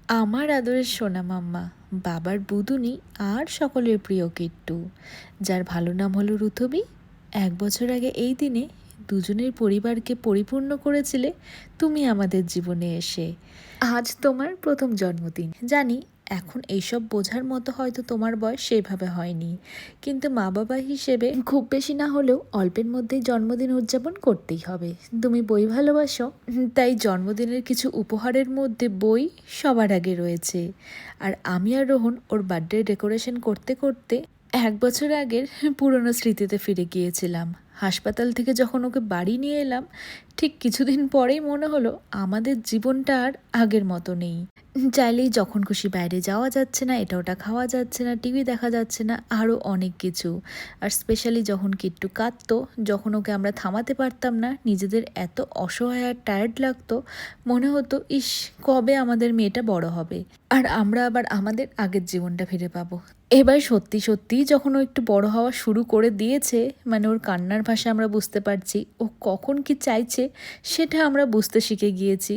আমার আদরের সোনা মাম্মা, বাবার বুদুনি আর সকলের প্রিয় কিট্টু, যার ভালো নাম হলো রুথবি। 1 বছর আগে এই দিনে দুজনের পরিবারকে পরিপূর্ণ করেছিলে তুমি আমাদের জীবনে এসে। আজ তোমার প্রথম জন্মদিন। জানি এখন এইসব বোঝার মতো হয়তো তোমার বয়স সেভাবে হয়নি, কিন্তু মা বাবা হিসেবে খুব বেশি না হলেও অল্পের মধ্যেই জন্মদিন উদযাপন করতেই হবে। তুমি বই ভালোবাসো, তাই জন্মদিনের কিছু উপহারের মধ্যে বই সবার আগে রয়েছে। আর আমি আর রোহন ওর বার্থডে ডেকোরেশন করতে করতে 1 বছর আগের পুরনো স্মৃতিতে ফিরে গিয়েছিলাম। হাসপাতাল থেকে যখন ওকে বাড়ি নিয়ে এলাম, ঠিক কিছুদিন পরেই মনে হলো আমাদের জীবনটা আর আগের মতো নেই। চাইলেই যখন খুশি বাইরে যাওয়া যাচ্ছে না, এটা ওটা খাওয়া যাচ্ছে না, টিভি দেখা যাচ্ছে না, আরও অনেক কিছু। আর স্পেশালি যখন কিট্টু কাঁদতো, যখন ওকে আমরা থামাতে পারতাম না, নিজেদের এত অসহায় আর টায়ার্ড লাগতো, মনে হতো ইস, কবে আমাদের মেয়েটা বড় হবে আর আমরা আবার আমাদের আগের জীবনটা ফিরে পাবো। এবার সত্যি সত্যিই যখন ও একটু বড় হওয়া শুরু করে দিয়েছে, মানে ওর কান্নার ভাষা আমরা বুঝতে পারছি, ও কখন কি চাইছে সেটা আমরা বুঝতে শিখে গিয়েছি।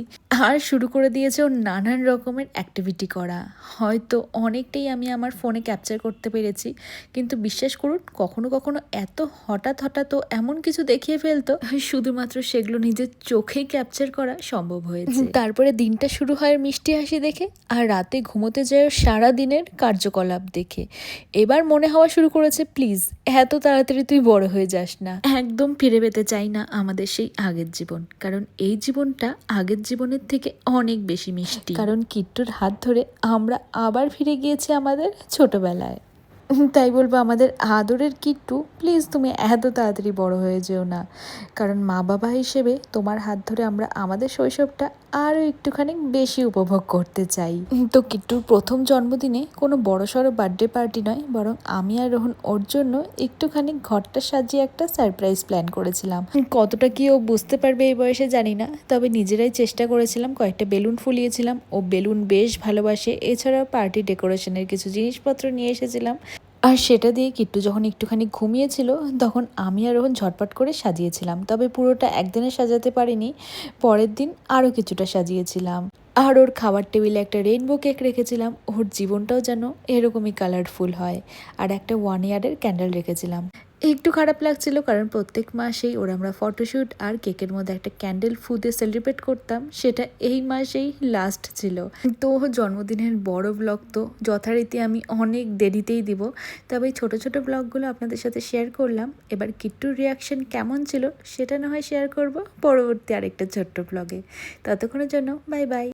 আর শুরু করে দিয়েছে ওর নানান রকমের অ্যাক্টিভিটি করা। হয়তো অনেকটাই আমি আমার ফোনে ক্যাপচার করতে পেরেছি, কিন্তু বিশ্বাস করুন কখনো কখনো এত হঠাৎ হঠাৎ ও এমন কিছু দেখিয়ে ফেলতো, শুধুমাত্র সেগুলো নিজের চোখেই ক্যাপচার করা সম্ভব হয়েছে। তারপরে দিনটা শুরু হয় মিষ্টি হাসি দেখে, আর রাতে ঘুমোতে যায় সারা দিনের কার্যকলাপ দেখে। এবার মনে হওয়া শুরু করেছে প্লিজ এত তাড়াতাড়ি তুই বড় হয়ে যাস না। একদম ফিরে পেতে চাই না আমাদের সেই আগের জীবন, কারণ এই জীবনটা আগের জীবনের থেকে অনেক বেশি মিষ্টি। কারণ কিট্টুর হাত ধরে আমরা আবার ফিরে গিয়েছি আমাদের ছোটবেলায়। তাই বলবো আমাদের আদরের কিট্টু, প্লিজ তুমি এত তাড়াতাড়ি বড় হয়ে যেও না, কারণ মা বাবা হিসেবে তোমার হাত ধরে আমরা আমাদের শৈশবটা আরও একটুখানি বেশি উপভোগ করতে চাই। তো কিট্টুর প্রথম জন্মদিনে কোনো বড়সড় বার্থডে পার্টি নয়, বরং আমি আর রোহন ওর জন্য একটুখানি ঘরটা সাজিয়ে একটা সারপ্রাইজ প্ল্যান করেছিলাম। কতটা কি ও বুঝতে পারবে এই বয়সে জানি না, তবে নিজেরাই চেষ্টা করেছিলাম। কয়েকটা বেলুন ফুলিয়েছিলাম, ও বেলুন বেশ ভালোবাসে। এছাড়াও পার্টি ডেকোরেশনের কিছু জিনিসপত্র নিয়ে এসেছিলাম, আর সেটা দিয়ে কিট্টু যখন একটুখানি ঘুমিয়েছিল তখন আমি আর রোহন ঝটপট করে সাজিয়েছিলাম। তবে পুরোটা একদিনে সাজাতে পারিনি, পরের দিন আরও কিছুটা সাজিয়েছিলাম। আর ওর খাবার টেবিলে একটা রেইনবো কেক রেখেছিলাম, ওর জীবনটাও যেন এরকমই কালারফুল হয়। আর একটা 1 ইয়ারের ক্যান্ডেল রেখেছিলাম। একটু খারাপ লাগছিল, কারণ প্রত্যেক মাসেই ওর আমরা ফটোশ্যুট আর কেকের মধ্যে একটা ক্যান্ডেল ফুদে সেলিব্রেট করতাম, সেটা এই মাসেই লাস্ট ছিল। তো জন্মদিনের বড় ব্লগ তো যথারীতি আমি অনেক দেরিতেই দিব, তবে এই ছোটো ছোটো ব্লগগুলো আপনাদের সাথে শেয়ার করলাম। এবার কিট্টুর রিয়াকশন কেমন ছিল সেটা না হয় শেয়ার করব পরবর্তী আরেকটা ছোট্ট ব্লগে। ততক্ষণের জন্য বাই বাই।